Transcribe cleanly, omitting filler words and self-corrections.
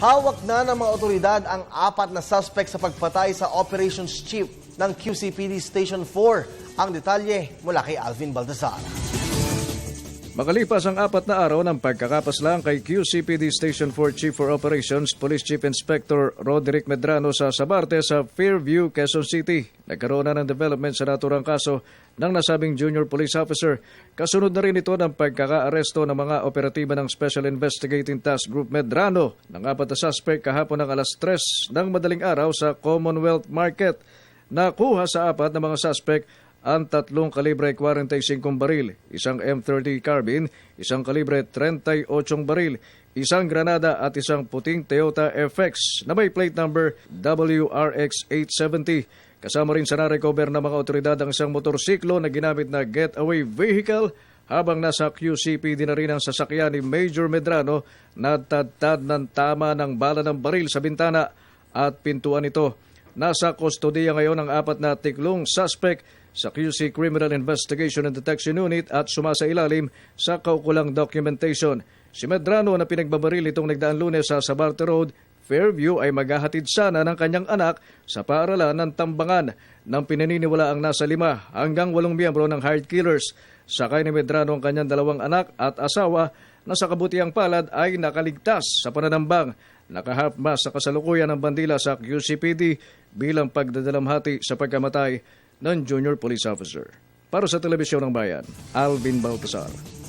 Hawak na ng mga otoridad ang 4 na suspect sa pagpatay sa operations chief ng QCPD Station 4. Ang detalye mula kay Alvin Baltazar. Makalipas ang 4 na araw ng pagkakapaslang kay QCPD Station 4 Chief for Operations, Police Chief Inspector Roderick Medrano sa Sabarte sa Fairview, Quezon City. Nagkaroon na ng development sa naturang kaso ng nasabing junior police officer. Kasunod na rin ito ng pagkakaaresto ng mga operatiba ng Special Investigating Task Group Medrano ng 4 na suspect kahapon ng alas 3 ng madaling araw sa Commonwealth Market. Nakuha sa 4 na mga suspect ang 3 kalibre 45 baril, isang M30 carbine, isang kalibre 38 baril, isang granada at isang puting Toyota FX na may plate number WRX 870. Kasama rin sa na-recover ng mga otoridad ang isang motorsiklo na ginamit na getaway vehicle, habang nasa QCPD na rin ang sasakyan ni Major Medrano na tad ng tama ng bala ng baril sa bintana at pintuan nito. Nasa kustodiya ngayon ang 4 na tiklong suspect sa QC Criminal Investigation and Detection Unit at sumasailalim sa kaukulang documentation. Si Medrano na pinagbabaril itong nagdaang Lunes sa Sabarte Road, Fairview ay maghahatid sana ng kanyang anak sa paaralan ng Tambangan ng pinaniniwala ang nasa 5 hanggang 8 miyembro ng hired killers. Sakay ni Medrano ang kanyang 2 anak at asawa na sa kabutiang palad ay nakaligtas sa pananambang. Nakahapma sa kasalukuyan ng bandila sa QCPD bilang pagdadalamhati sa pagkamatay ng junior police officer. Para sa Telebisyon ng Bayan, Alvin Baltazar.